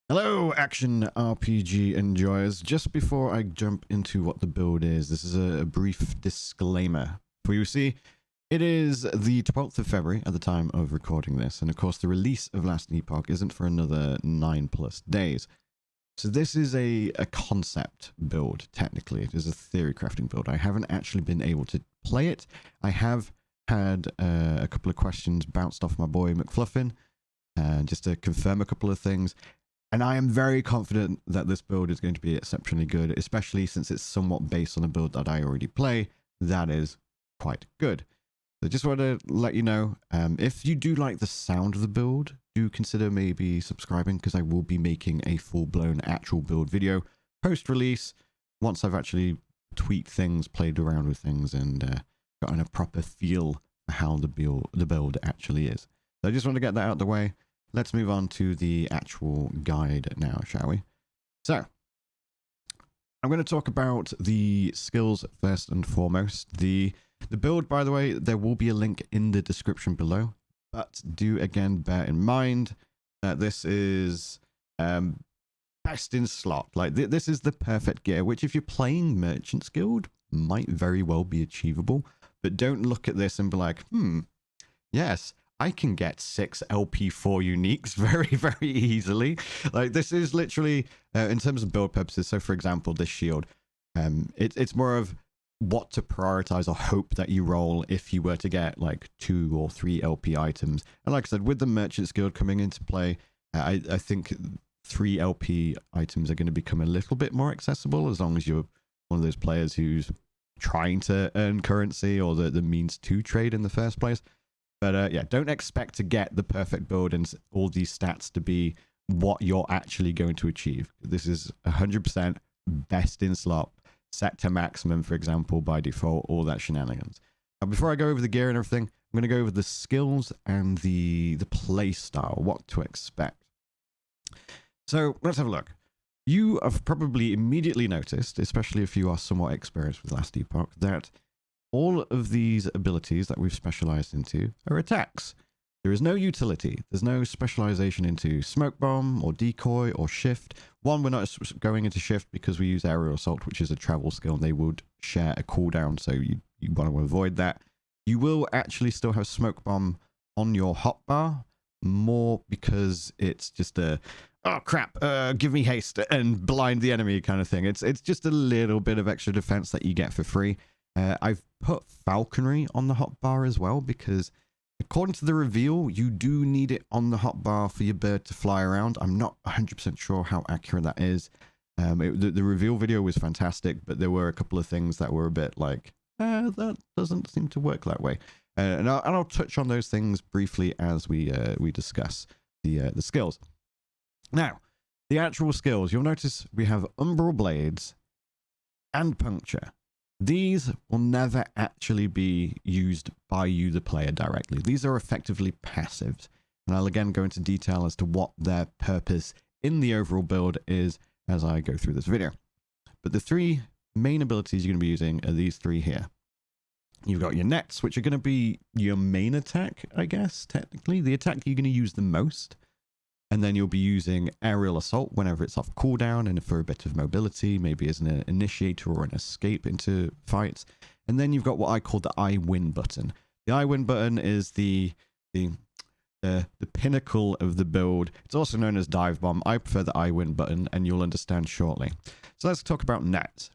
Hello, action RPG enjoyers. Just before I jump into what the build is, this is a brief disclaimer. For you see, it is the 12th of February at the time of recording this, and of course the release of Last Epoch isn't for another 9+ days. So this is a concept build, technically. It is a theory crafting build. I haven't actually been able to play it. I have had a couple of questions bounced off my boy McFluffin, just to confirm a couple of things. And I am very confident that this build is going to be exceptionally good, especially since it's somewhat based on a build that I already play. That is quite good. So just want to let you know, if you do like the sound of the build, do consider maybe subscribing, because I will be making a full-blown actual build video post-release, once I've actually tweaked things, played around with things, and gotten a proper feel for how the build actually is. So I just want to get that out of the way. Let's move on to the actual guide now, shall we? So, I'm going to talk about the skills first and foremost. The build, by the way, there will be a link in the description below, but do again bear in mind that this is best in slot. Like, this is the perfect gear, which if you're playing Merchant's Guild, might very well be achievable, but don't look at this and be like, yes, I can get 6 LP4 uniques very, very easily. Like, this is literally, in terms of build purposes, so for example, this shield, it's more of what to prioritize or hope that you roll if you were to get like 2 or 3 LP items. And like I said, with the Merchant's Guild coming into play, I think 3 LP items are going to become a little bit more accessible, as long as you're one of those players who's trying to earn currency or the means to trade in the first place. But yeah, don't expect to get the perfect build and all these stats to be what you're actually going to achieve. This is 100% best in slot, set to maximum, for example, by default, all that shenanigans. Now, before I go over the gear and everything, I'm going to go over the skills and the play style, what to expect. So let's have a look. You have probably immediately noticed, especially if you are somewhat experienced with Last Epoch, that all of these abilities that we've specialized into are attacks. There is no utility. There's no specialization into smoke bomb or decoy or shift. One, we're not going into shift because we use aerial assault, which is a travel skill, and they would share a cooldown, so you want to avoid that. You will actually still have smoke bomb on your hotbar, more because it's just a, oh crap, give me haste and blind the enemy kind of thing. It's just a little bit of extra defense that you get for free. I've put falconry on the hotbar as well, because according to the reveal, you do need it on the hotbar for your bird to fly around. I'm not 100% sure how accurate that is. The reveal video was fantastic, but there were a couple of things that were a bit like, that doesn't seem to work that way. And I'll touch on those things briefly as we discuss the skills. Now, the actual skills, you'll notice we have umbral blades and puncture. These will never actually be used by you, the player, directly. These are effectively passives. And I'll again go into detail as to what their purpose in the overall build is as I go through this video. But the 3 main abilities you're going to be using are these 3 here. You've got your nets, which are going to be your main attack, I guess, technically. The attack you're going to use the most. And then you'll be using aerial assault whenever it's off cooldown and for a bit of mobility, maybe as an initiator or an escape into fights. And then you've got what I call the I win button. The I win button is the pinnacle of the build. It's also known as dive bomb. I prefer the I win button, and you'll understand shortly. So let's talk about net.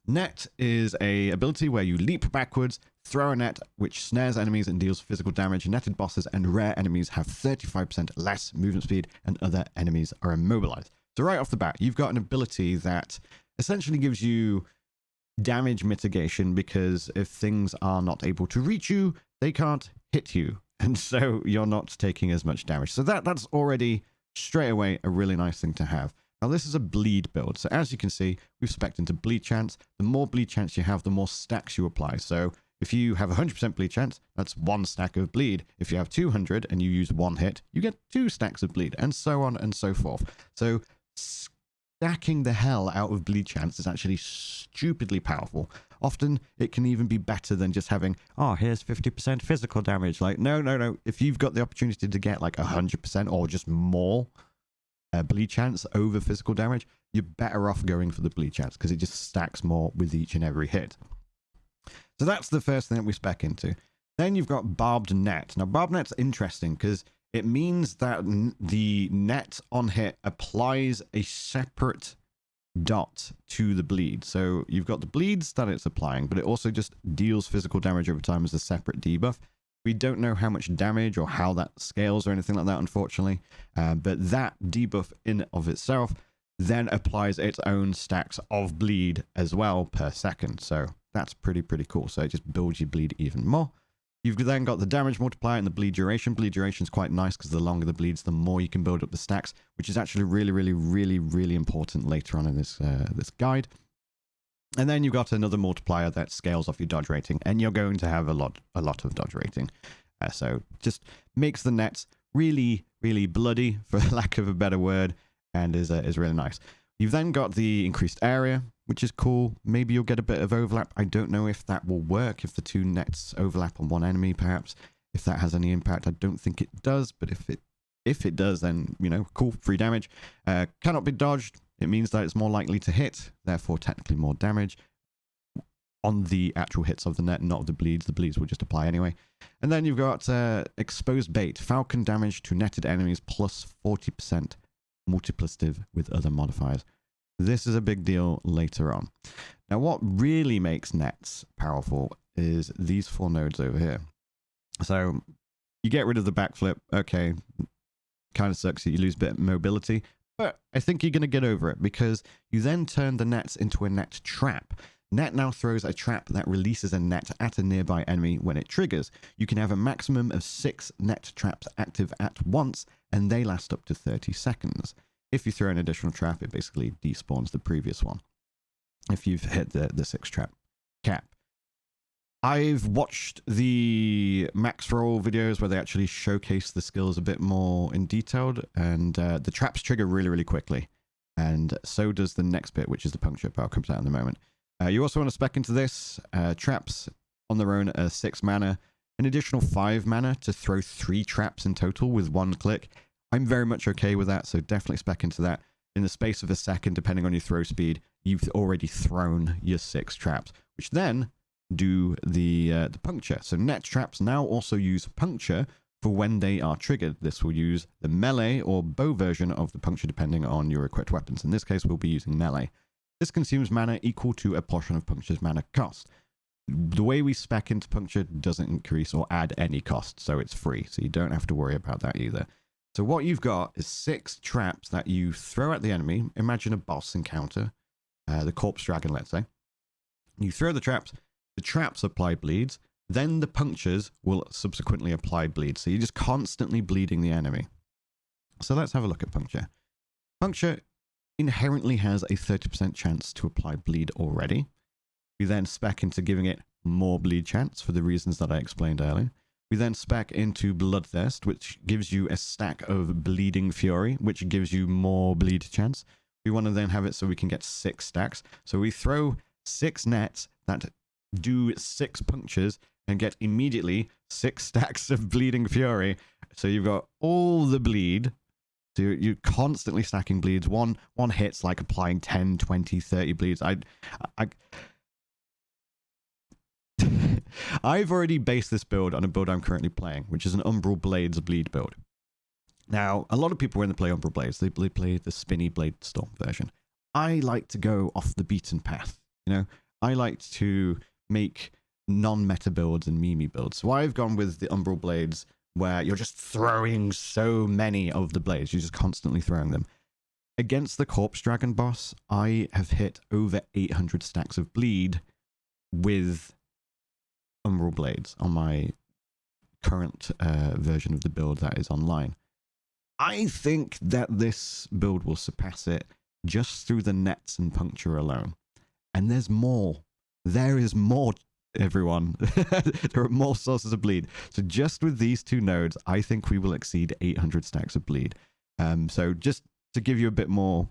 Net is a ability where you leap backwards, throw a net, which snares enemies and deals physical damage. Netted bosses and rare enemies have 35% less movement speed, and other enemies are immobilized. So right off the bat, you've got an ability that essentially gives you damage mitigation, because if things are not able to reach you, they can't hit you. And so you're not taking as much damage. So that's already straight away a really nice thing to have. Now, this is a bleed build. So as you can see, we've spec'd into bleed chance. The more bleed chance you have, the more stacks you apply. So if you have 100% bleed chance, that's 1 stack of bleed. If you have 200 and you use 1 hit, you get 2 stacks of bleed, and so on and so forth. So stacking the hell out of bleed chance is actually stupidly powerful. Often it can even be better than just having, oh, here's 50% physical damage. Like, no. If you've got the opportunity to get like 100% or just more, bleed chance over physical damage, you're better off going for the bleed chance because it just stacks more with each and every hit. So that's the first thing that we spec into. Then you've got barbed net. Now, barbed net's interesting because it means that the net on hit applies a separate dot to the bleed. So you've got the bleeds that it's applying, but it also just deals physical damage over time as a separate debuff. We don't know how much damage or how that scales or anything like that, unfortunately. But that debuff in of itself then applies its own stacks of bleed as well per second. So that's pretty cool. So it just builds your bleed even more. You've then got the damage multiplier and the bleed duration. Bleed duration is quite nice because the longer the bleeds, the more you can build up the stacks, which is actually really important later on in this this guide. And then you've got another multiplier that scales off your dodge rating, and you're going to have a lot of dodge rating. So just makes the nets really bloody, for lack of a better word, and is really nice. You've then got the increased area, which is cool. Maybe you'll get a bit of overlap. I don't know if that will work, if the two nets overlap on one enemy, perhaps. If that has any impact, I don't think it does, but if it does, then, you know, cool, free damage. Cannot be dodged. It means that it's more likely to hit, therefore technically more damage on the actual hits of the net, not of the bleeds. The bleeds will just apply anyway. And then you've got exposed bait. Falcon damage to netted enemies plus 40% multiplicative with other modifiers. This is a big deal later on. Now, what really makes nets powerful is these 4 nodes over here. So you get rid of the backflip. Okay, kind of sucks that you lose a bit of mobility, but I think you're going to get over it because you then turn the nets into a net trap. Net now throws a trap that releases a net at a nearby enemy when it triggers. You can have a maximum of 6 net traps active at once, and they last up to 30 seconds. If you throw an additional trap, it basically despawns the previous one, if you've hit the 6 trap cap. I've watched the max roll videos where they actually showcase the skills a bit more in detail, and the traps trigger really quickly, and so does the next bit, which is the puncture. I'll come to that in a moment. You also want to spec into this. Traps on their own are 6 mana, an additional 5 mana to throw 3 traps in total with 1 click. I'm very much okay with that, so definitely spec into that. In the space of a second, depending on your throw speed, you've already thrown your 6 traps, which then do the puncture. So net traps now also use puncture for when they are triggered. This will use the melee or bow version of the puncture depending on your equipped weapons. In this case, we'll be using melee. This consumes mana equal to a portion of puncture's mana cost. The way we spec into puncture doesn't increase or add any cost, so it's free, so you don't have to worry about that either. So what you've got is 6 traps that you throw at the enemy. Imagine a boss encounter, the corpse dragon, let's say. You throw the traps apply bleeds, then the punctures will subsequently apply bleeds. So you're just constantly bleeding the enemy. So let's have a look at puncture. Puncture inherently has a 30% chance to apply bleed already. We then spec into giving it more bleed chance for the reasons that I explained earlier. We then spec into Bloodthirst, which gives you a stack of Bleeding Fury, which gives you more bleed chance. We want to then have it so we can get 6 stacks. So we throw 6 nets that do 6 punctures and get immediately 6 stacks of Bleeding Fury. So you've got all the bleed. So you're constantly stacking bleeds. One hit's like applying 10, 20, 30 bleeds. I've already based this build on a build I'm currently playing, which is an Umbral Blades bleed build. Now, a lot of people when they play Umbral Blades, they play the Spinny Blade Storm version. I like to go off the beaten path, you know? I like to make non-meta builds and meme builds. So I've gone with the Umbral Blades, where you're just throwing so many of the blades. You're just constantly throwing them. Against the Corpse Dragon boss, I have hit over 800 stacks of bleed with Umbral Blades on my current version of the build that is online. I think that this build will surpass it just through the nets and puncture alone. And there's more. There is more, everyone. There are more sources of bleed. So just with these 2 nodes, I think we will exceed 800 stacks of bleed. So just to give you a bit more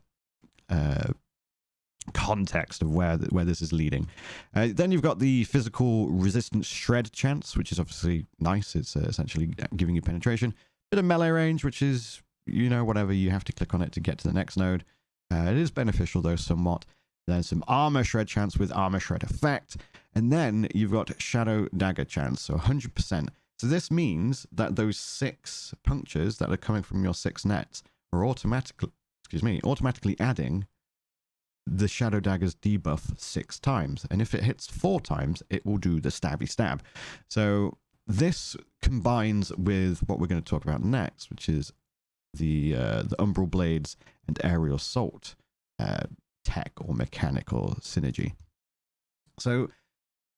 context of where this is leading. Then you've got the physical resistance shred chance, which is obviously nice. It's essentially giving you penetration. Bit of melee range, which is you know, whatever, you have to click on it to get to the next node. It is beneficial though, somewhat. Then some armor shred chance with armor shred effect. And then you've got shadow dagger chance, so 100%. So this means that those 6 punctures that are coming from your 6 nets are automatically adding the shadow dagger's debuff 6 times. And if it hits 4 times, it will do the stabby stab. So this combines with what we're going to talk about next, which is the umbral blades and aerial assault tech or mechanical synergy. So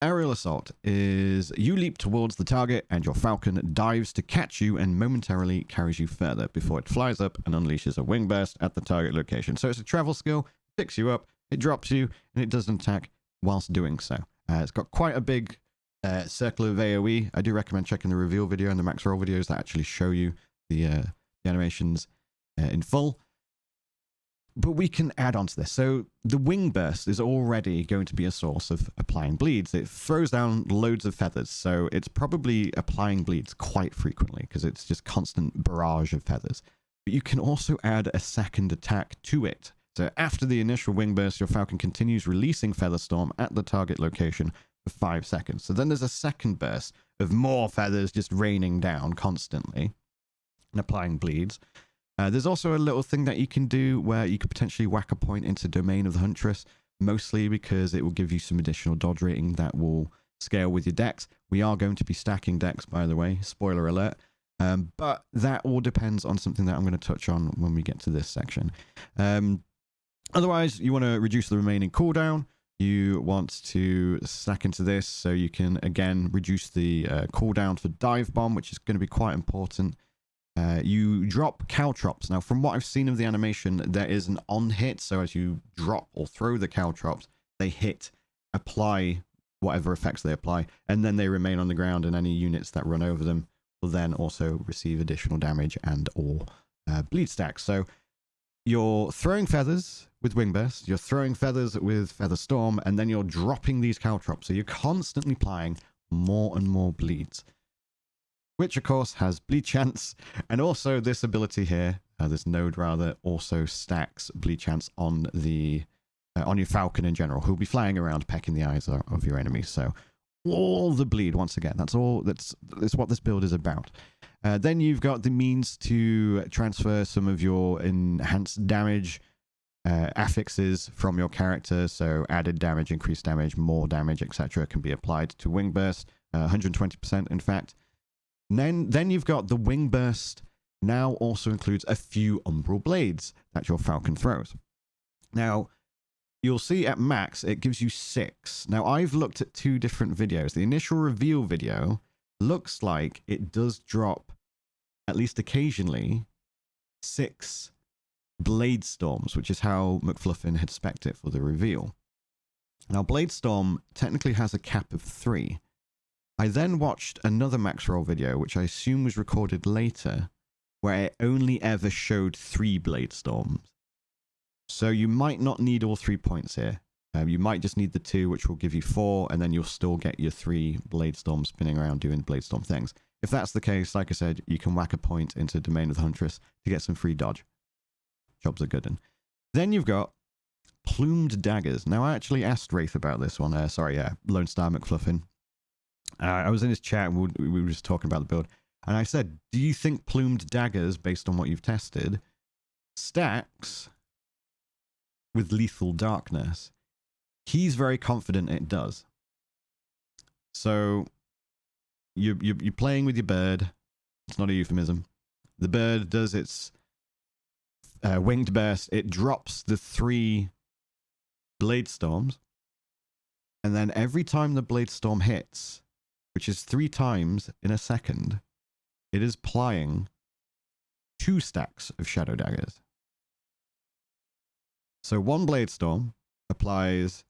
aerial assault is you leap towards the target and your falcon dives to catch you and momentarily carries you further before it flies up and unleashes a wing burst at the target location. So it's a travel skill, picks you up, it drops you, and it does an attack whilst doing so. It's got quite a big circle of AoE. I do recommend checking the reveal video and the max roll videos that actually show you the animations in full. But we can add on to this. So the wing burst is already going to be a source of applying bleeds. It throws down loads of feathers, so it's probably applying bleeds quite frequently because it's just constant barrage of feathers. But you can also add a second attack to it. So after the initial wing burst, your falcon continues releasing feather storm at the target location for 5 seconds. So then there's a second burst of more feathers just raining down constantly and applying bleeds. There's also a little thing that you can do where you could potentially whack a point into Domain of the Huntress, mostly because it will give you some additional dodge rating that will scale with your dex. We are going to be stacking dex, by the way, spoiler alert. But that all depends on something that I'm going to touch on when we get to this section. Otherwise, you want to reduce the remaining cooldown. You want to stack into this so you can, again, reduce the cooldown for Dive Bomb, which is going to be quite important. You drop caltrops. Now, from what I've seen of the animation, there is an on hit. So as you drop or throw the caltrops, they hit, apply whatever effects they apply, and then they remain on the ground, and any units that run over them will then also receive additional damage and or bleed stacks. So you're throwing feathers with Wing Burst, you're throwing feathers with Feather Storm, and then you're dropping these caltrops. So you're constantly applying more and more bleeds, which of course has bleed chance, and also this ability here, this node rather, also stacks bleed chance on the on your falcon in general, who'll be flying around pecking the eyes of your enemies. So all the bleed, once again, that's what this build is about. Then you've got the means to transfer some of your enhanced damage affixes from your character, so added damage, increased damage, more damage, etc. can be applied to Wing Burst, 120% in fact. Then you've got the Wing Burst now also includes a few umbral blades that your falcon throws. Now, you'll see at max, it gives you 6. Now, I've looked at 2 different videos. The initial reveal video looks like it does drop, at least occasionally, 6 Blade Storms, which is how McFluffin had spec'd it for the reveal. Now, Blade Storm technically has a cap of 3. I then watched another max roll video, which I assume was recorded later, where it only ever showed 3 Blade Storms. So you might not need all 3 points here. You might just need the 2, which will give you 4, and then you'll still get your 3 Blade Storms spinning around doing Blade Storm things. If that's the case, like I said, you can whack a point into Domain of the Huntress to get some free dodge. Jobs are good. Then you've got Plumed Daggers. Now, I actually asked Wraith about this one. Lone Star McFluffin. I was in his chat and we were just talking about the build. And I said, do you think Plumed Daggers, based on what you've tested, stacks with Lethal Darkness? He's very confident it does. So you're playing with your bird. It's not a euphemism. The bird does its winged burst. It drops the 3 Blade Storms. And then every time the Blade Storm hits, which is 3 times in a second, it is applying 2 stacks of Shadow Daggers. So 1 Blade Storm applies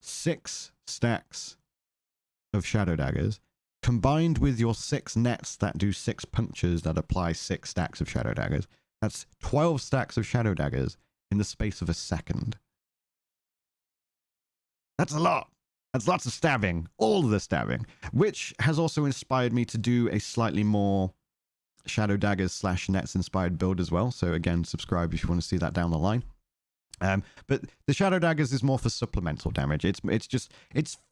6 stacks of Shadow Daggers, combined with your 6 nets that do 6 punctures that apply 6 stacks of Shadow Daggers. That's 12 stacks of Shadow Daggers in the space of a second. That's a lot. That's lots of stabbing, all of the stabbing, which has also inspired me to do a slightly more Shadow Daggers / Nets inspired build as well. So again, subscribe if you want to see that down the line. But the Shadow Daggers is more for supplemental damage. It's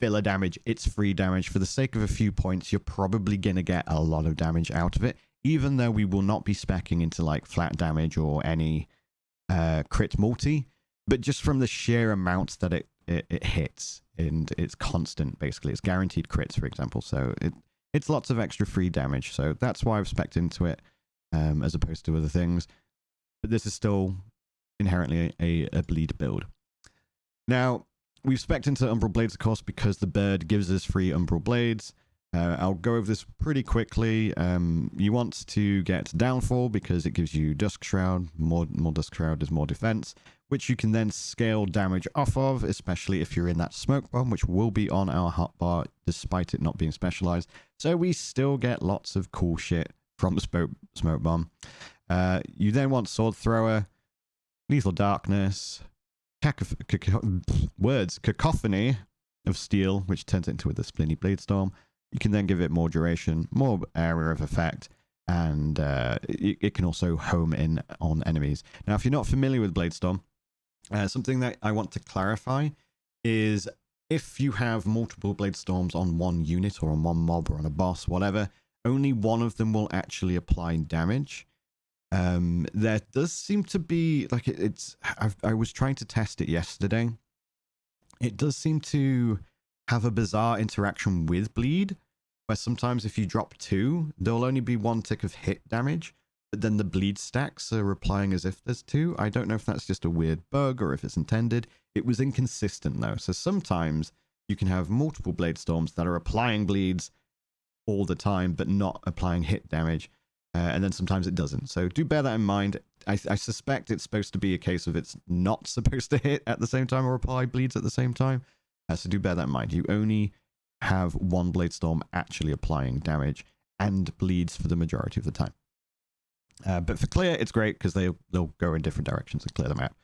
filler damage. It's free damage. For the sake of a few points, you're probably going to get a lot of damage out of it, even though we will not be speccing into like flat damage or any crit multi. But just from the sheer amounts that it hits, and it's constant, basically. It's guaranteed crits, for example. So it's lots of extra free damage. So that's why I've specced into it as opposed to other things. But this is still inherently a bleed build. Now, we've specced into Umbral Blades, of course, because the bird gives us free Umbral Blades. I'll go over this pretty quickly. You want to get Downfall because it gives you Dusk Shroud. More Dusk Shroud is more defense, which you can then scale damage off of, especially if you're in that Smoke Bomb, which will be on our hotbar despite it not being specialized. So we still get lots of cool shit from the Smoke Bomb. You then want Sword Thrower, Lethal Darkness, Cacophony of Steel, which turns it into the Splinny Blade Storm. You can then give it more duration, more area of effect, and it can also home in on enemies. Now, if you're not familiar with Blade Storm, something that I want to clarify is if you have multiple Blade Storms on one unit or on one mob or on a boss, whatever, only one of them will actually apply damage. There does seem to be like I was trying to test it yesterday. It does seem to have a bizarre interaction with bleed, where sometimes if you drop 2, there'll only be 1 tick of hit damage, but then the bleed stacks are applying as if there's 2. I don't know if that's just a weird bug or if it's intended. It was inconsistent though, so sometimes you can have multiple Blade Storms that are applying bleeds all the time but not applying hit damage. And then sometimes it doesn't. So do bear that in mind. I suspect it's supposed to be a case of it's not supposed to hit at the same time or apply bleeds at the same time. So do bear that in mind. You only have 1 Blade Storm actually applying damage and bleeds for the majority of the time. But for clear, it's great because they'll go in different directions and clear the map.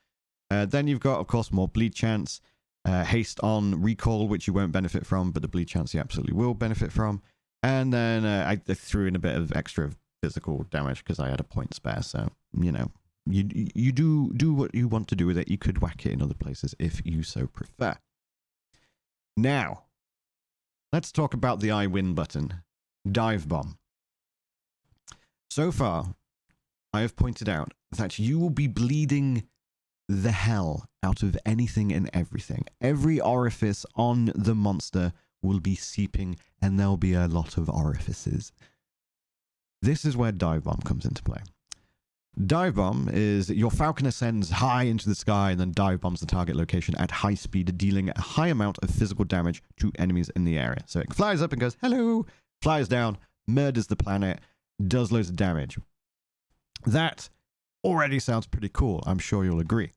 Then you've got, of course, more bleed chance. Haste on Recall, which you won't benefit from, but the bleed chance you absolutely will benefit from. And then I threw in a bit of extra physical damage because I had a point spare. So, you know, you do what you want to do with it. You could whack it in other places if you so prefer. Now, let's talk about the I win button, Dive Bomb. So far, I have pointed out that you will be bleeding the hell out of anything and everything. Every orifice on the monster will be seeping, and there'll be a lot of orifices. This is where Dive Bomb comes into play. Dive Bomb is your Falconer ascends high into the sky and then dive bombs the target location at high speed, dealing a high amount of physical damage to enemies in the area. So it flies up and goes, hello, flies down, murders the planet, does loads of damage. That already sounds pretty cool. I'm sure you'll agree.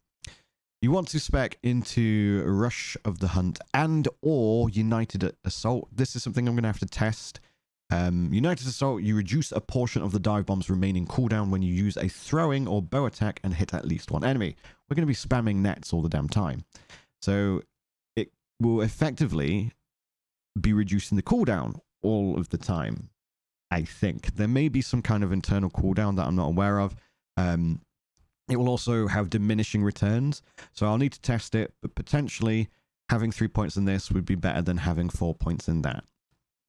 You want to spec into Rush of the Hunt and or United Assault. This is something I'm going to have to test. United Assault, you reduce a portion of the dive bomb's remaining cooldown when you use a throwing or bow attack and hit at least 1 enemy. We're going to be spamming nets all the damn time. So it will effectively be reducing the cooldown all of the time, I think. There may be some kind of internal cooldown that I'm not aware of. It will also have diminishing returns, so I'll need to test it, but potentially having 3 points in this would be better than having 4 points in that.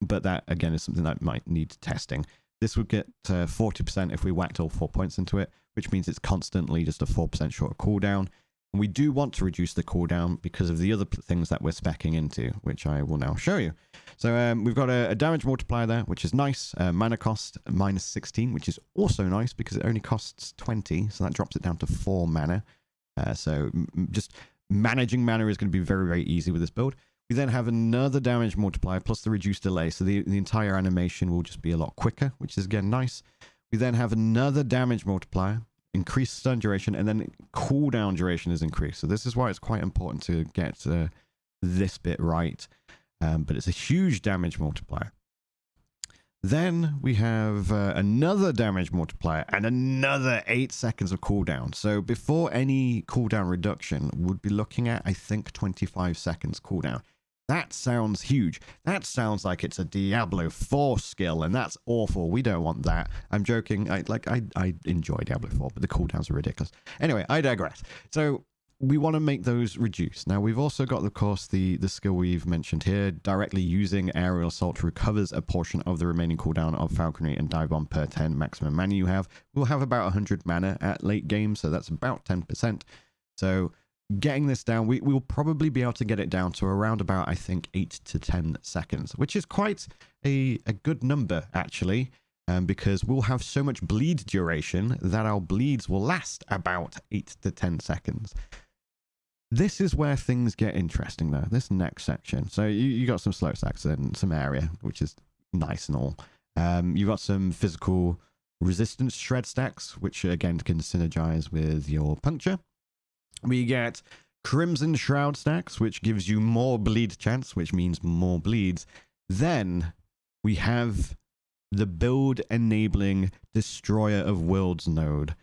But that, again, is something that might need testing. This would get 40% if we whacked all 4 points into it, which means it's constantly just a 4% shorter cooldown. And we do want to reduce the cooldown because of the other things that we're speccing into, which I will now show you. So we've got a damage multiplier there, which is nice. Mana cost -16, which is also nice because it only costs 20, so that drops it down to 4 mana. So just managing mana is going to be very, very easy with this build. We then have another damage multiplier plus the reduced delay, so the entire animation will just be a lot quicker, which is again nice. We then have another damage multiplier, increased stun duration, and then cooldown duration is increased. So this is why it's quite important to get this bit right, but it's a huge damage multiplier. Then we have another damage multiplier and another 8 seconds of cooldown. So before any cooldown reduction, we'd be looking at, I think, 25 seconds cooldown. That sounds huge. That sounds like it's a Diablo 4 skill, and that's awful. We don't want that. I'm joking. I enjoy Diablo 4, but the cooldowns are ridiculous. Anyway, I digress. So we want to make those reduce. Now, we've also got, of course, the skill we've mentioned here. Directly using Aerial Assault recovers a portion of the remaining cooldown of Falconer and Dive Bomb per 10 maximum mana you have. We'll have about 100 mana at late game, so that's about 10%. So getting this down, we'll probably be able to get it down to around about, I think, 8 to 10 seconds, which is quite a good number, actually, because we'll have so much bleed duration that our bleeds will last about 8 to 10 seconds. This is where things get interesting, though, this next section. So you got some slow stacks and some area, which is nice and all. You got some physical resistance shred stacks, which, again, can synergize with your puncture. We get Crimson Shroud stacks, which gives you more bleed chance, which means more bleeds. Then we have the build-enabling Destroyer of Worlds node,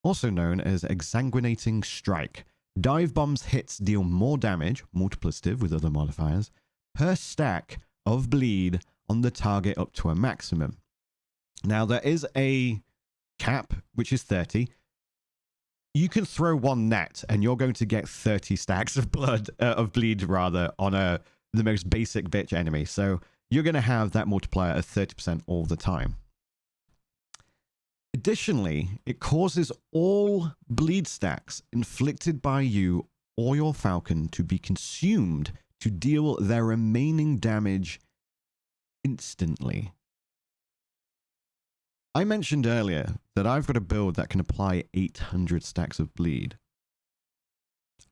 also known as Exsanguinating Strike. Dive Bomb's hits deal more damage, multiplicative with other modifiers, per stack of bleed on the target up to a maximum. Now, there is a cap, which is 30. You can throw one net and you're going to get 30 stacks of bleed rather, on the most basic bitch enemy. So you're going to have that multiplier of 30% all the time. Additionally, it causes all bleed stacks inflicted by you or your Falcon to be consumed to deal their remaining damage instantly. I mentioned earlier that I've got a build that can apply 800 stacks of bleed.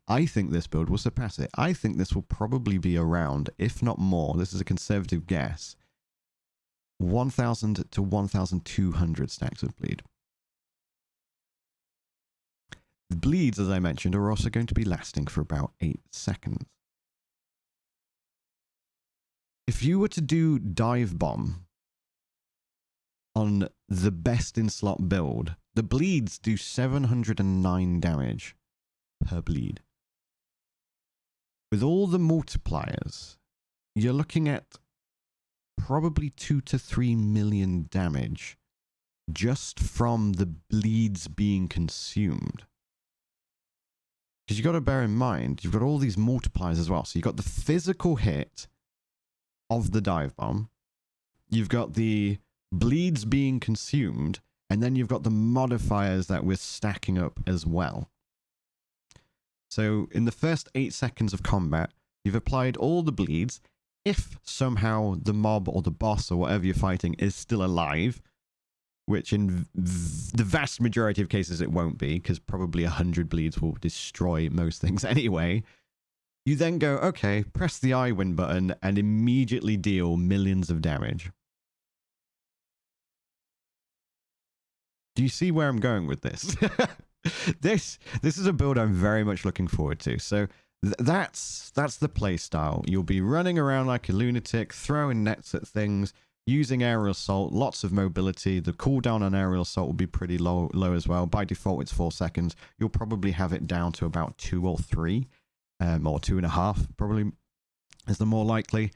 I think this build will surpass it. I think this will probably be around, if not more, this is a conservative guess, 1,000 to 1,200 stacks of bleed. The bleeds, as I mentioned, are also going to be lasting for about 8 seconds. If you were to do Dive Bomb on the best in slot build, the bleeds do 709 damage per bleed. With all the multipliers, you're looking at probably 2 to 3 million damage just from the bleeds being consumed. Because you've got to bear in mind, you've got all these multipliers as well. So you've got the physical hit of the Dive Bomb, you've got the bleeds being consumed, and then you've got the modifiers that we're stacking up as well. So in the first 8 seconds of combat, you've applied all the bleeds. If somehow the mob or the boss or whatever you're fighting is still alive, which in the vast majority of cases it won't be, because probably 100 bleeds will destroy most things anyway, you then go, okay, press the I win button and immediately deal millions of damage. Do you see where I'm going with this? This is a build I'm very much looking forward to. So that's the play style. You'll be running around like a lunatic, throwing nets at things, using aerial assault, lots of mobility. The cooldown on aerial assault will be pretty low as well. By default, it's 4 seconds. You'll probably have it down to about 2 or 3, or 2.5, probably is the more likely.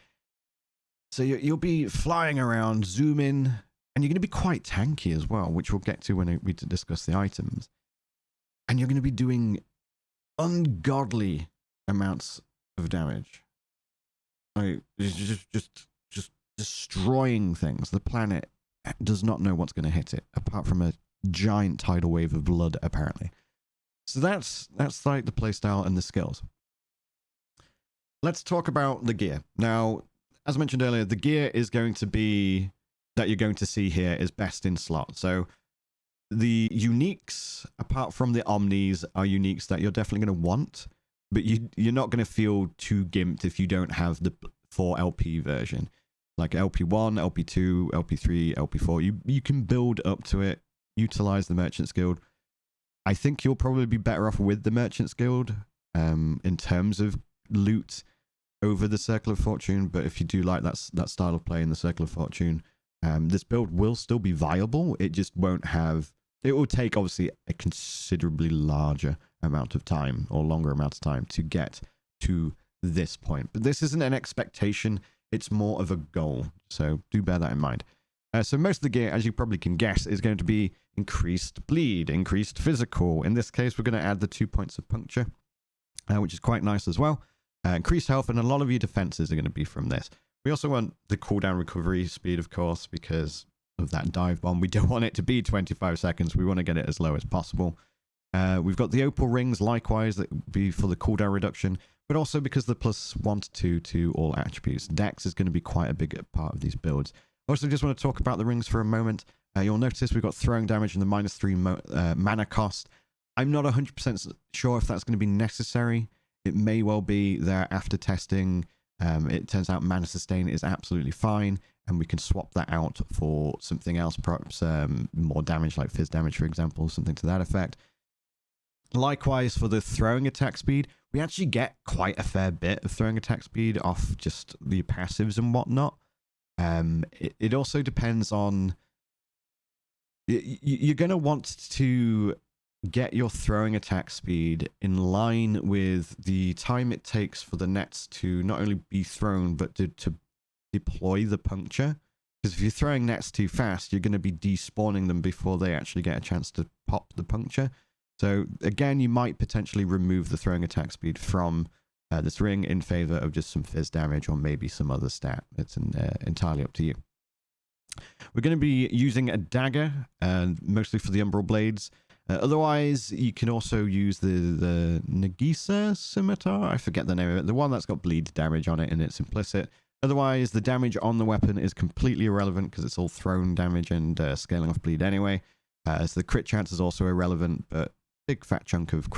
So you'll be flying around, zoom in, and you're going to be quite tanky as well, which we'll get to when we discuss the items. And you're going to be doing ungodly amounts of damage. Like, just destroying things. The planet does not know what's going to hit it, apart from a giant tidal wave of blood, apparently. So that's like the playstyle and the skills. Let's talk about the gear. Now, as I mentioned earlier, the gear is going to be, that you're going to see here, is best in slot. So the uniques, apart from the omnis, are uniques that you're definitely going to want, but you're not going to feel too gimped if you don't have the 4 LP version. Like LP1, LP2, LP3, LP4. You can build up to it, utilize the Merchant's Guild. I think you'll probably be better off with the Merchant's Guild in terms of loot over the Circle of Fortune, but if you do like that style of play in the Circle of Fortune, this build will still be viable. It just won't have... It will take, obviously, a considerably larger amount of time, or longer amount of time, to get to this point. But this isn't an expectation, it's more of a goal. So do bear that in mind. So most of the gear, as you probably can guess, is going to be increased bleed, increased physical. In this case, we're going to add the 2 points of puncture, which is quite nice as well. Increased health, and a lot of your defenses are going to be from this. We also want the cooldown recovery speed, of course, because of that dive bomb. We don't want it to be 25 seconds. We want to get it as low as possible. We've got the opal rings, likewise, that would be for the cooldown reduction, but also because the +1 to 2 to all attributes. Dex is going to be quite a big part of these builds. Also, just want to talk about the rings for a moment. You'll notice we've got throwing damage and the -3 mana cost. I'm not 100% sure if that's going to be necessary. It may well be that after testing, it turns out mana sustain is absolutely fine, and we can swap that out for something else, perhaps more damage, like fizz damage, for example, something to that effect. Likewise, for the throwing attack speed, we actually get quite a fair bit of throwing attack speed off just the passives and whatnot. It also depends on... You're going to want to get your throwing attack speed in line with the time it takes for the nets to not only be thrown, but to deploy the puncture. Because if you're throwing nets too fast, you're going to be despawning them before they actually get a chance to pop the puncture. So again, you might potentially remove the throwing attack speed from this ring in favor of just some fizz damage or maybe some other stat. It's entirely up to you. We're going to be using a dagger, mostly for the umbral blades. Otherwise, you can also use the Nagisa scimitar. I forget the name of it. The one that's got bleed damage on it and it's implicit. Otherwise, the damage on the weapon is completely irrelevant because it's all thrown damage and scaling off bleed anyway. So the crit chance is also irrelevant, but big fat chunk of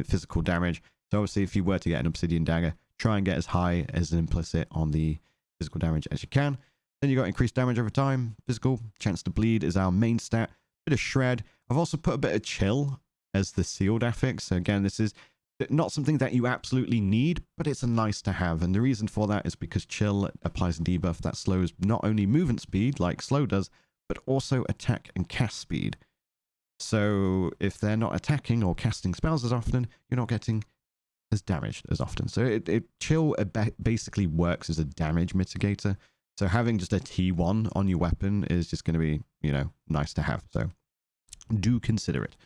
physical damage. So obviously, if you were to get an obsidian dagger, try and get as high as an implicit on the physical damage as you can. Then you got increased damage over time. Physical chance to bleed is our main stat. Bit of shred. I've also put a bit of chill as the sealed affix. So again, this is not something that you absolutely need, but it's a nice to have. And the reason for that is because chill applies a debuff that slows not only movement speed like slow does, but also attack and cast speed. So if they're not attacking or casting spells as often, you're not getting as damaged as often. So chill basically works as a damage mitigator. So having just a T1 on your weapon is just going to be, nice to have. So do consider it.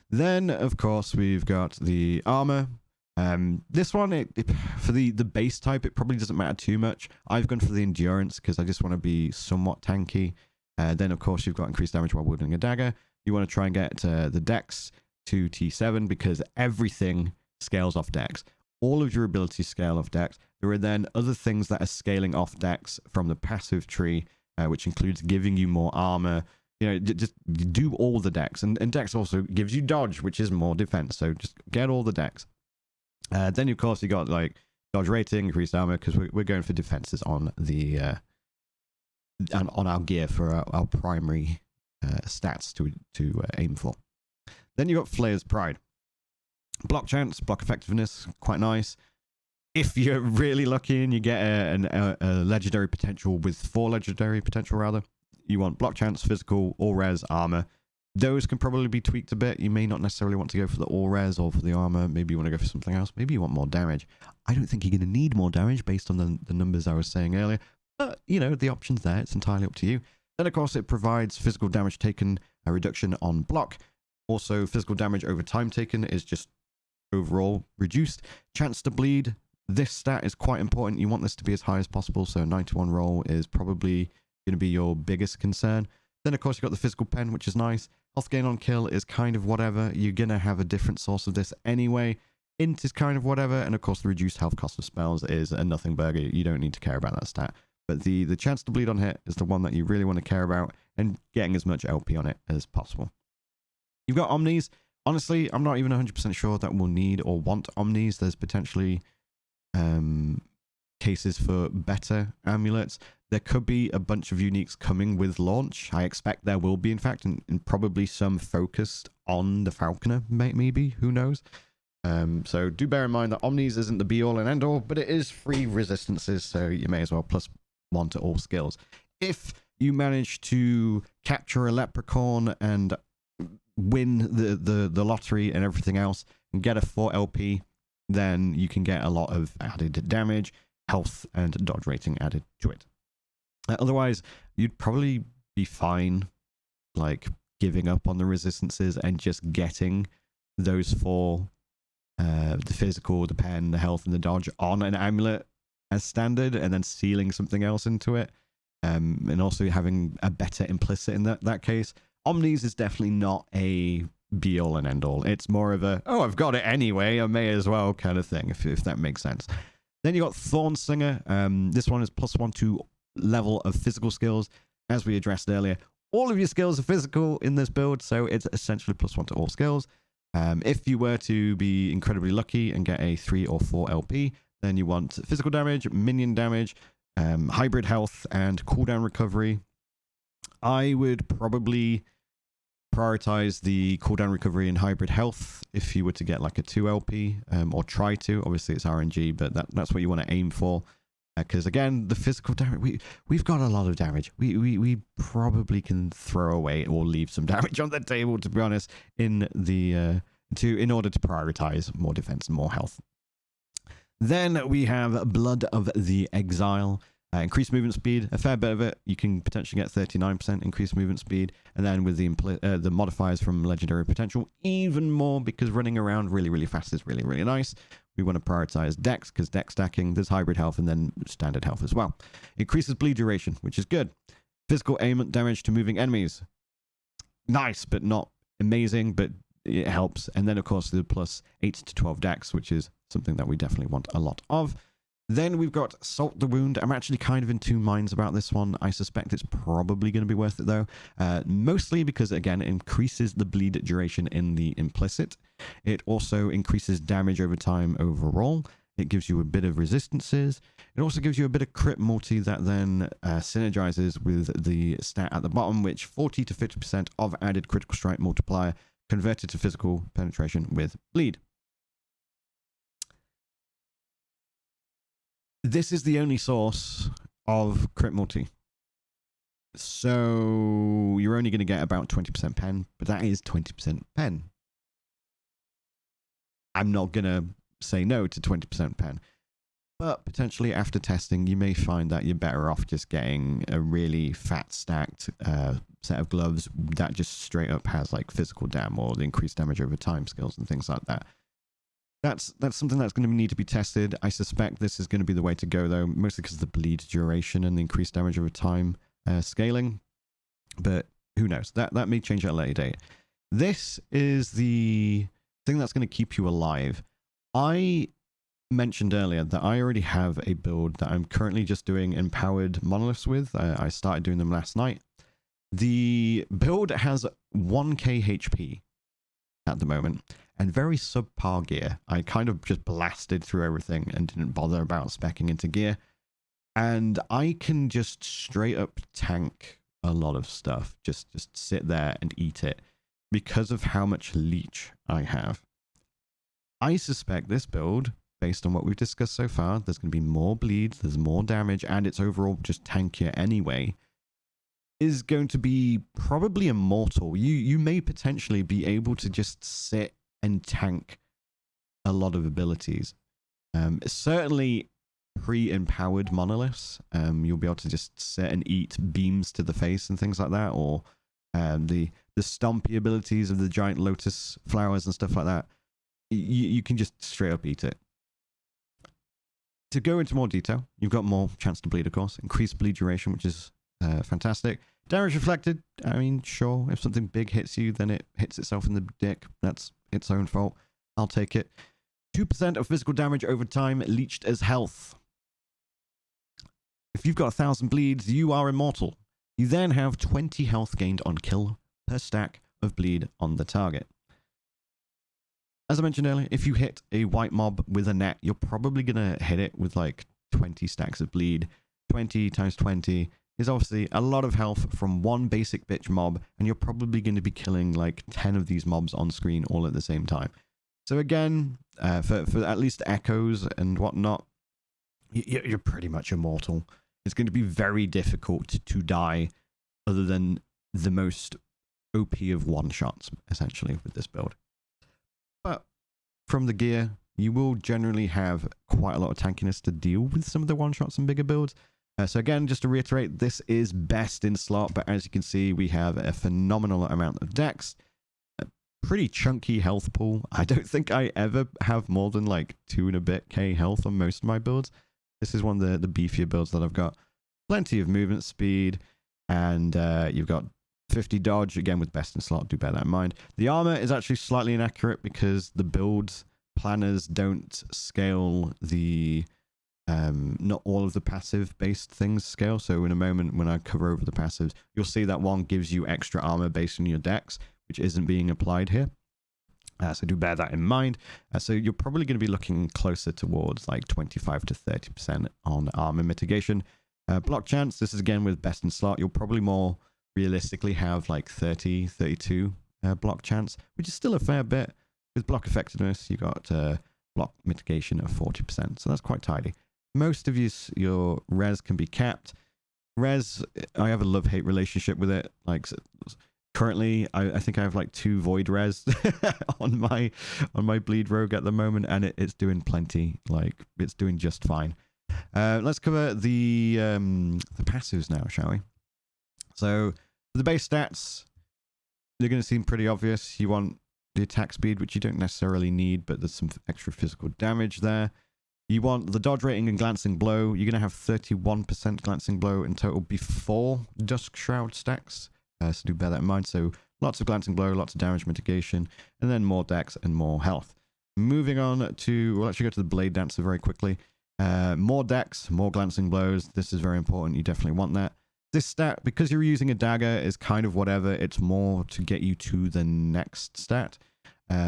Then, of course, we've got the armor. This one, for the base type, it probably doesn't matter too much. I've gone for the endurance because I just want to be somewhat tanky. Then, of course, you've got increased damage while wielding a dagger. You want to try and get the dex to T7 because everything scales off dex. All of your abilities scale off dex. There are then other things that are scaling off dex from the passive tree, which includes giving you more armor. Just do all the dex. And dex also gives you dodge, which is more defense. So just get all the dex. Then, of course, you got like dodge rating, increased armor, because we're going for defenses on the on our gear for our primary stats to aim for. Then you got Flayer's Pride. Block chance, block effectiveness, quite nice. If you're really lucky and you get a legendary potential with 4 legendary potential rather, you want block chance, physical, all res, armor. Those can probably be tweaked a bit. You may not necessarily want to go for the all res or for the armor. Maybe you want to go for something else. Maybe you want more damage. I don't think you're going to need more damage based on the numbers I was saying earlier. But, the option's there. It's entirely up to you. Then, of course, it provides physical damage taken, a reduction on block. Also, physical damage over time taken is just overall reduced. Chance to bleed. This stat is quite important. You want this to be as high as possible. So 91 roll is probably going to be your biggest concern. Then, of course, you've got the physical pen, which is nice. Health gain on kill is kind of whatever. You're going to have a different source of this anyway. Int is kind of whatever. And, of course, the reduced health cost of spells is a nothing burger. You don't need to care about that stat. But the chance to bleed on hit is the one that you really want to care about, and getting as much LP on it as possible. You've got Omnis. Honestly, I'm not even 100% sure that we'll need or want Omnis. There's potentially cases for better amulets. There could be a bunch of uniques coming with launch. I expect there will be, in fact, and probably some focused on the Falconer, maybe. Who knows? So do bear in mind that Omnis isn't the be-all and end-all, but it is free resistances, so you may as well +1 to all skills. If you manage to capture a leprechaun and win the lottery and everything else and get a 4 LP, then you can get a lot of added damage, health, and dodge rating added to it. Otherwise, you'd probably be fine, like, giving up on the resistances and just getting those four, the physical, the pen, the health, and the dodge on an amulet as standard, and then sealing something else into it, and also having a better implicit in that case. Omnis is definitely not a be-all and end-all. It's more of a, oh, I've got it anyway, I may as well kind of thing, if that makes sense. Then you got Thornslinger. This one is +1 to level of physical skills. As we addressed earlier, all of your skills are physical in this build, so it's essentially +1 to all skills. If you were to be incredibly lucky and get a 3 or 4 LP, then you want physical damage, minion damage, hybrid health, and cooldown recovery. I would probably prioritize the cooldown recovery and hybrid health if you were to get like a 2 LP, or try to. Obviously, it's RNG, but that's what you want to aim for. Because again, the physical damage, we've got a lot of damage. We probably can throw away or leave some damage on the table, to be honest, in order to prioritize more defense and more health. Then we have Blood of the Exile. Increased movement speed, a fair bit of it. You can potentially get 39% increased movement speed, and then with the modifiers from Legendary Potential, even more, because running around really fast is really nice. We want to prioritize Dex, because Dex stacking, there's hybrid health and then standard health as well. Increases bleed duration, which is good. Physical ailment damage to moving enemies. Nice, but not amazing, but it helps. And then, of course, the +8 to 12 Dex, which is something that we definitely want a lot of. Then we've got Salt the Wound. I'm actually kind of in two minds about this one. I suspect it's probably going to be worth it, though. Mostly because, again, it increases the bleed duration in the implicit. It also increases damage over time overall. It gives you a bit of resistances. It also gives you a bit of crit multi that then synergizes with the stat at the bottom, which 40 to 50% of added critical strike multiplier converted to physical penetration with bleed. This is the only source of crit multi. So you're only going to get about 20% pen, but that is 20% pen. I'm not going to say no to 20% pen. But potentially after testing, you may find that you're better off just getting a really fat stacked set of gloves that just straight up has like physical dam or the increased damage over time skills and things like that. That's something that's going to need to be tested. I suspect this is going to be the way to go, though, mostly because of the bleed duration and the increased damage over time scaling. But who knows? That may change at a later date. This is the thing that's going to keep you alive. I mentioned earlier that I already have a build that I'm currently just doing empowered monoliths with. I started doing them last night. The build has 1k HP at the moment, and very subpar gear. I kind of just blasted through everything and didn't bother about speccing into gear. And I can just straight up tank a lot of stuff. Just sit there and eat it because of how much leech I have. I suspect this build, based on what we've discussed so far, there's going to be more bleed, there's more damage, and it's overall just tankier anyway, is going to be probably immortal. You may potentially be able to just sit and tank a lot of abilities. Certainly pre-empowered monoliths, you'll be able to just sit and eat beams to the face and things like that, or the stompy abilities of the giant lotus flowers and stuff like that. You can just straight up eat it. To go into more detail, you've got more chance to bleed, of course. Increased bleed duration, which is fantastic. Damage reflected, I mean, sure, if something big hits you, then it hits itself in the dick. That's its own fault. I'll take it. 2% of physical damage over time, leached as health. If you've got 1,000 bleeds, you are immortal. You then have 20 health gained on kill per stack of bleed on the target. As I mentioned earlier, if you hit a white mob with a net, you're probably going to hit it with like 20 stacks of bleed. 20 times 20 is obviously a lot of health from one basic bitch mob, and you're probably going to be killing like 10 of these mobs on screen all at the same time. So again, for at least echoes and whatnot, you're pretty much immortal. It's going to be very difficult to die other than the most OP of one-shots, essentially, with this build. But from the gear, you will generally have quite a lot of tankiness to deal with some of the one-shots and bigger builds. So again, just to reiterate, this is best in slot, but as you can see, we have a phenomenal amount of dex, a pretty chunky health pool. I don't think I ever have more than like 2 and a bit K health on most of my builds. This is one of the beefier builds that I've got. Plenty of movement speed, and you've got 50 dodge, again with best in slot, do bear that in mind. The armor is actually slightly inaccurate because the build planners don't scale the... not all of the passive based things scale. So in a moment when I cover over the passives, you'll see that one gives you extra armor based on your dex, which isn't being applied here. So do bear that in mind. So you're probably going to be looking closer towards like 25 to 30% on armor mitigation. Block chance, this is again with best in slot. You'll probably more realistically have like 30, 32 block chance, which is still a fair bit. With block effectiveness, you got block mitigation of 40%. So that's quite tidy. Most of your res can be capped. Res, I have a love-hate relationship with it. Like currently, I think I have like 2 void res on my bleed rogue at the moment, and it's doing plenty. Like it's doing just fine. Let's cover the passives now, shall we? So the base stats, they're going to seem pretty obvious. You want the attack speed, which you don't necessarily need, but there's some extra physical damage there. You want the dodge rating and glancing blow. You're going to have 31% glancing blow in total before Dusk Shroud stacks. So do bear that in mind. So lots of glancing blow, lots of damage mitigation, and then more dex and more health. Moving on to, we'll actually go to the Blade Dancer very quickly. More dex, more glancing blows. This is very important. You definitely want that. This stat, because you're using a dagger, is kind of whatever. It's more to get you to the next stat.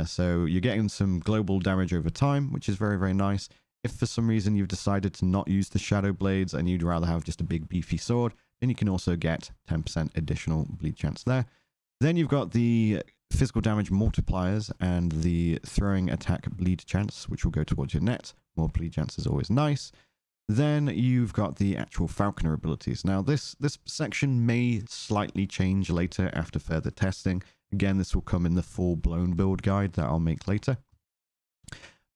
So you're getting some global damage over time, which is very, very nice. If for some reason you've decided to not use the Shadow Blades and you'd rather have just a big beefy sword, then you can also get 10% additional bleed chance there. Then you've got the physical damage multipliers and the throwing attack bleed chance, which will go towards your net. More bleed chance is always nice. Then you've got the actual Falconer abilities. Now this section may slightly change later after further testing. Again, this will come in the full-blown build guide that I'll make later.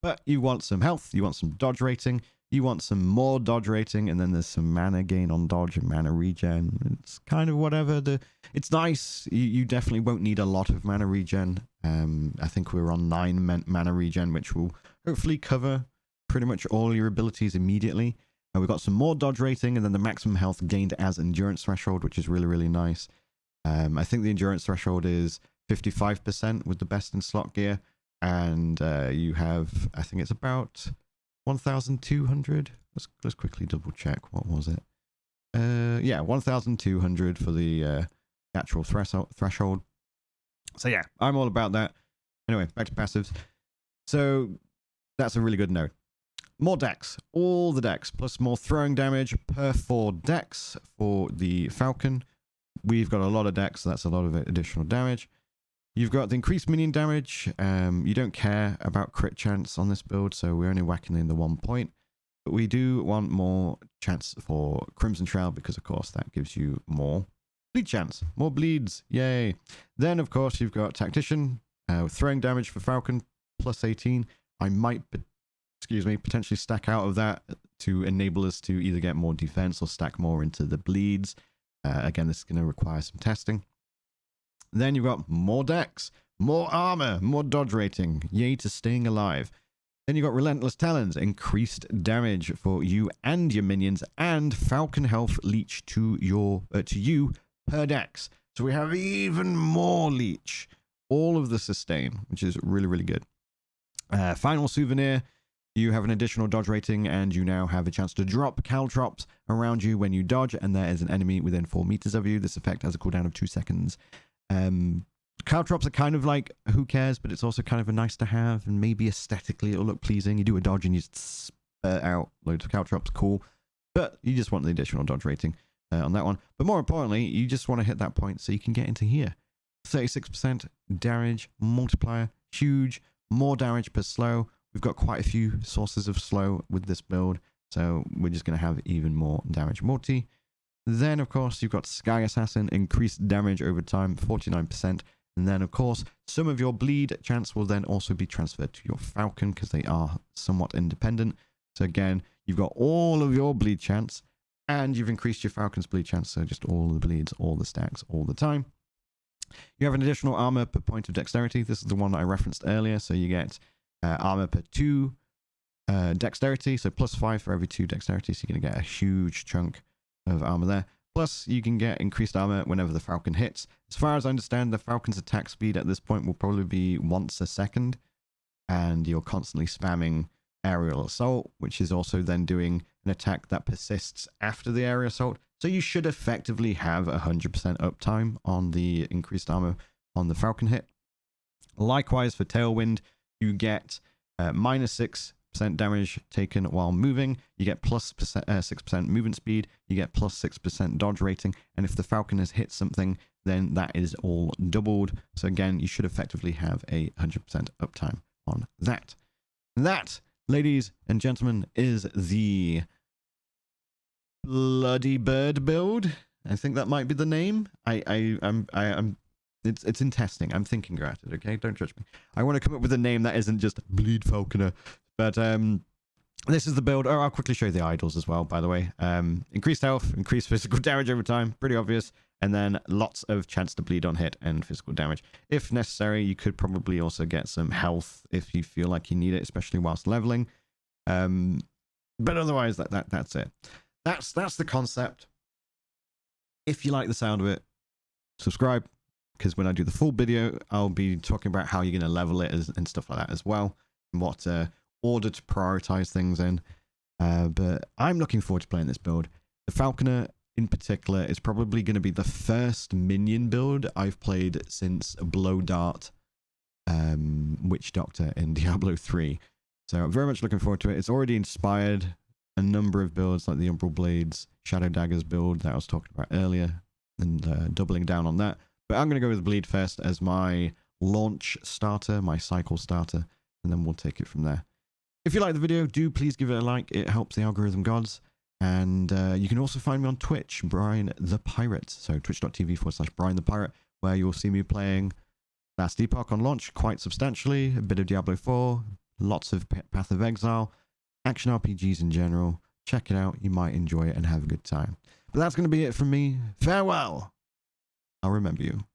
But you want some health, you want some dodge rating, you want some more dodge rating, and then there's some mana gain on dodge and mana regen. It's kind of whatever. It's nice. You definitely won't need a lot of mana regen. I think we're on 9 mana regen, which will hopefully cover pretty much all your abilities immediately. We've got some more dodge rating, and then the maximum health gained as endurance threshold, which is really, really nice. I think the endurance threshold is 55% with the best in slot gear. And you have, I think it's about 1,200. Let's quickly double check. What was it? Yeah, 1,200 for the actual threshold. So yeah, I'm all about that. Anyway, back to passives. So that's a really good note. More dex, all the dex, plus more throwing damage per 4 dex for the Falcon. We've got a lot of dex, so that's a lot of additional damage. You've got the increased minion damage. You don't care about crit chance on this build, so we're only whacking in the 1 point. But we do want more chance for Crimson Shroud because, of course, that gives you more bleed chance. More bleeds. Yay. Then, of course, you've got Tactician. Throwing damage for Falcon, plus 18. I might, potentially stack out of that to enable us to either get more defense or stack more into the bleeds. Again, this is going to require some testing. Then you've got more dex, more armor, more dodge rating. Yay to staying alive. Then you've got Relentless Talons, increased damage for you and your minions, and Falcon health leech to you per dex. So we have even more leech. All of the sustain, which is really, really good. Final souvenir. You have an additional dodge rating, and you now have a chance to drop caltrops around you when you dodge, and there is an enemy within 4 meters of you. This effect has a cooldown of 2 seconds. Caltrops are kind of like, who cares, but it's also kind of a nice to have, and maybe aesthetically it'll look pleasing. You do a dodge and you spurt out loads of caltrops, cool. But you just want the additional dodge rating on that one. But more importantly, you just want to hit that point so you can get into here. 36% damage multiplier, huge, more damage per slow. We've got quite a few sources of slow with this build, so we're just going to have even more damage multi. Then, of course, you've got Sky Assassin, increased damage over time, 49%, And then, of course, some of your bleed chance will then also be transferred to your Falcon because they are somewhat independent. So again, you've got all of your bleed chance and you've increased your Falcon's bleed chance. So just all the bleeds, all the stacks, all the time. You have an additional armor per point of dexterity. This is the one that I referenced earlier. So you get armor per 2 dexterity. So +5 for every 2 dexterity. So you're going to get a huge chunk of armor there. Plus, you can get increased armor whenever the Falcon hits. As far as I understand, the Falcon's attack speed at this point will probably be once a second. And you're constantly spamming aerial assault, which is also then doing an attack that persists after the aerial assault. So you should effectively have 100% uptime on the increased armor on the Falcon hit. Likewise, for Tailwind, you get -6% damage taken while moving. You get +6% movement speed. You get +6% dodge rating. And if the Falcon has hit something, then that is all doubled. So again, you should effectively have a 100% uptime on that. That, ladies and gentlemen, is the Bloody Bird build. I think that might be the name. It's in testing. I'm thinking about it. Okay, don't judge me. I want to come up with a name that isn't just Bleed Falconer. But this is the build. Oh, I'll quickly show you the idols as well, by the way. Increased health, increased physical damage over time. Pretty obvious. And then lots of chance to bleed on hit and physical damage. If necessary, you could probably also get some health if you feel like you need it, especially whilst leveling. But otherwise, that's it. That's the concept. If you like the sound of it, subscribe. Because when I do the full video, I'll be talking about how you're going to level it and stuff like that as well. And what order to prioritize things in. But I'm looking forward to playing this build. The Falconer in particular is probably going to be the first minion build I've played since Blow Dart Witch Doctor in Diablo 3. So I'm very much looking forward to it. It's already inspired a number of builds like the Umbral Blades, Shadow Daggers build that I was talking about earlier, and doubling down on that. But I'm going to go with Bleed first as my launch starter, my cycle starter, and then we'll take it from there. If you like the video, do please give it a like. It helps the algorithm gods. And you can also find me on Twitch, Brian the Pirate. So twitch.tv/Brian the Pirate, where you'll see me playing Last Epoch on launch quite substantially, a bit of Diablo 4, lots of Path of Exile, action RPGs in general. Check it out. You might enjoy it and have a good time. But that's going to be it from me. Farewell. I'll remember you.